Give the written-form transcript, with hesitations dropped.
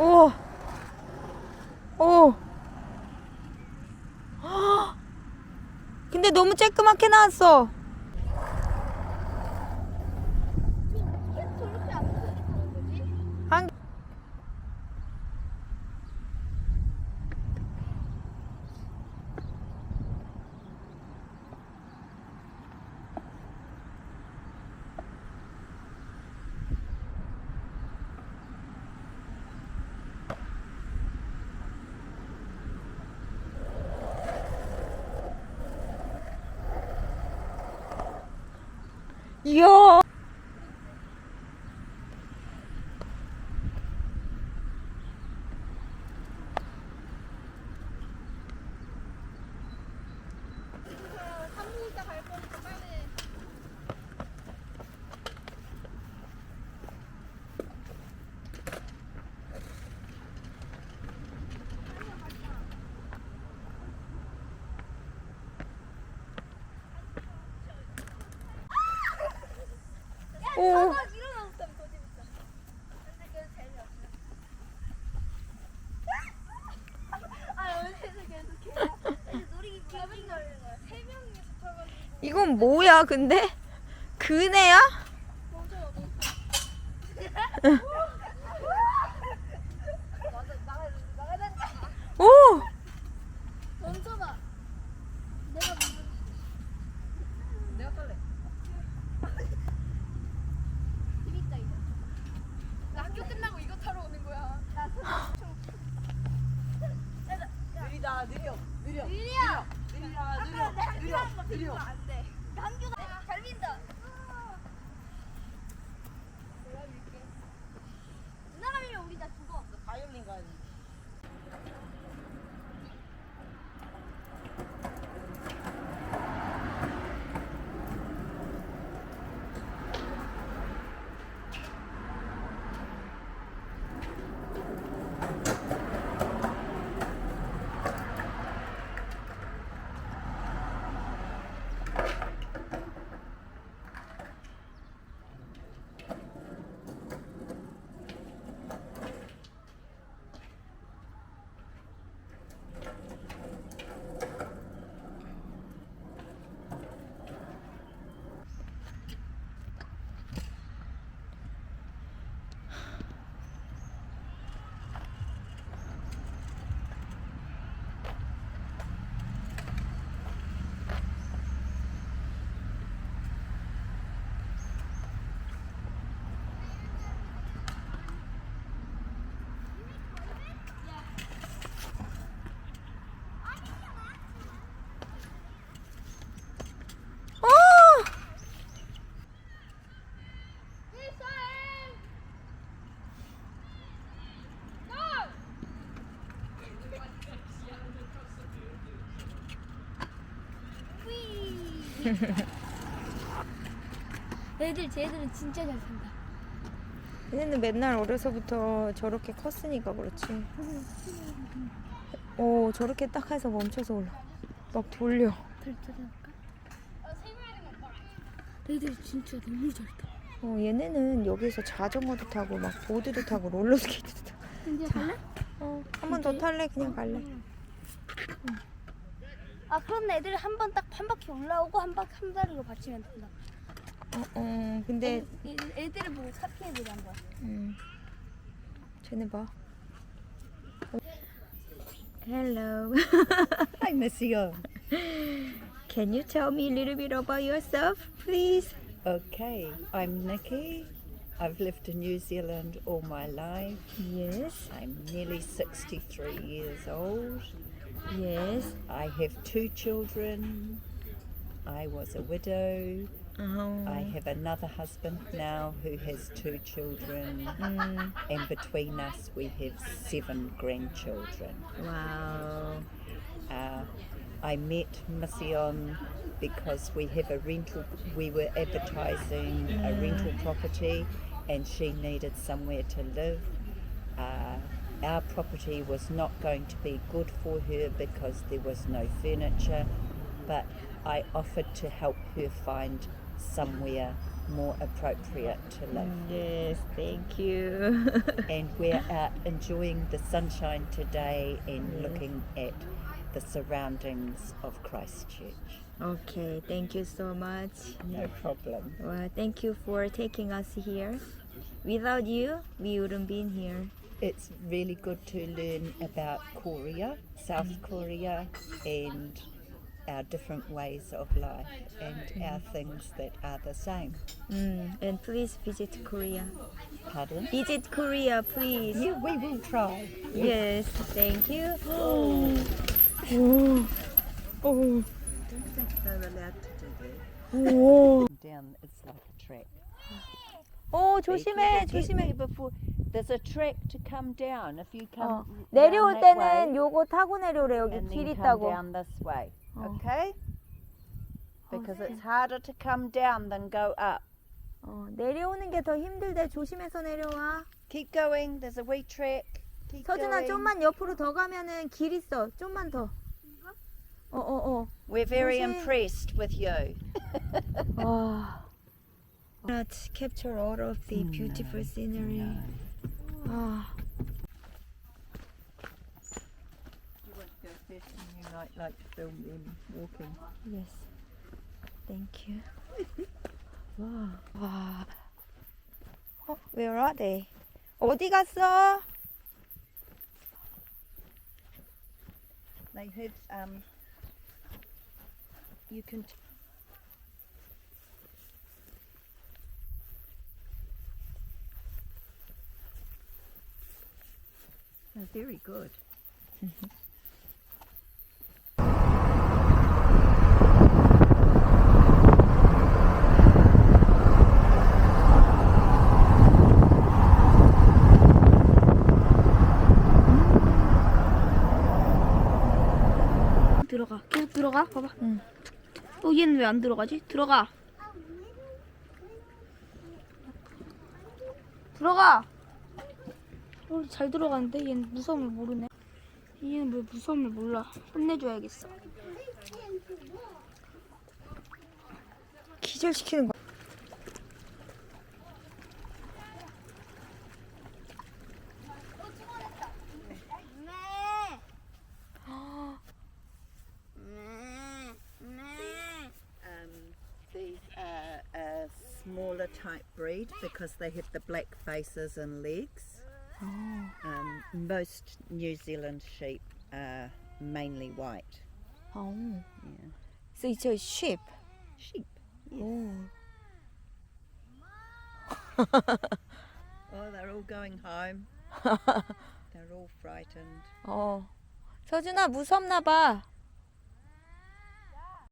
오. 오. 헉! 근데 너무 쬐끄맣게 나왔어. 저렇게 안 보는 거지? 한 이야. 한국 있다 갈 거니까 빨리. 오. 일어나고 있다면 더 재밌다. 근데 그래도 재미없어. 여기서 계속 놀이기 재밌는 거야. 세 명이서 타가지고. 이건 뭐야, 근데? 그네야? 맞아. 나가자. 오! 멈춰봐. 내가 먼저. 내가 탈래. 재밌다 이거. 나 학교 끝나고 이거 타러 오는 거야. 느리다, 느려. 느려. 느려. 안 돼. 한규가 잘 민다. 내가 밀게. 누나가 밀면 우리 다 죽어. 바이올린 가야지. 쟤들은 진짜 잘 산다. 얘네는 맨날 어려서부터 저렇게 컸으니까 그렇지. 오, 저렇게 딱 해서 멈춰서 올라. 막 돌려. 얘들 진짜 너무 잘 타. 얘네는 여기서 자전거도 타고 막 보드도 타고 롤러스케이트도 타고. 이제 갈래? 한 번 더 탈래? 그냥 갈래? 아 그럼 애들 한 번 딱 한 바퀴 올라오고 한 다리로 받치면 된다. 근데 애들을 보고 사피해보자 한번. 쟤네 봐. Hello. Hi, Monsieur. Can you tell me a little bit about yourself, please? Okay, I'm Nikki. I've lived in New Zealand all my life. Yes. I'm nearly 63 years old. Yes. I have 2 children. I was a widow. I have another husband now who has 2 children. And between us we have 7 grandchildren. Wow. I met Mission because we were advertising a rental property and she needed somewhere to live. Our property was not going to be good for her because there was no furniture, but I offered to help her find somewhere more appropriate to live. Yes, thank you. And we're out enjoying the sunshine today and Yes. looking at the surroundings of Christchurch. Okay, thank you so much. No problem. Well, thank you for taking us here. Without you, we wouldn't be here. It's really good to learn about Korea, South Korea, and our different ways of life and our things that are the same. And please visit Korea. Pardon? Visit Korea, please. Yeah, we will try. Yes, thank you. I don't think they're allowed to do that. Down, it's like a track. 오, Be 조심해, careful, get 조심해. there before. There's a track to come down. If you come 내려올 down that 때는 way, 요거 타고 내려오래. 여기 and 길 then come 있다고. down this way. Oh. Okay? Because it's harder to come down than go up. 내려오는 게 더 힘들대. 조심해서 내려와. Keep going. There's a wee track. Keep 서준아, going. 좀만 옆으로 더 가면은 길 있어. 좀만 더. We're very 조심. impressed with you. 와. Let's capture all of the beautiful scenery. 아, You want to go first and you might like to film them walking. yes. Thank you. 와. 와. Where are they? 어디 갔어? They have, you can They're very good. 들어가. 계속 들어가. 봐봐. 응. 얘는 왜 안 들어가지? 들어가. 들어가. 잘 들어가는데 얘는 무서움을 모르네. 얘는 왜 무서움을 몰라. 혼내줘야겠어. 기절시키는 거. These are a smaller type breed because they have the black faces and legs. Most New Zealand sheep are mainly white. Yeah. So it's a sheep. Sheep. 오. Oh, they're all going home. They're all frightened. 서준아 무섭나 봐.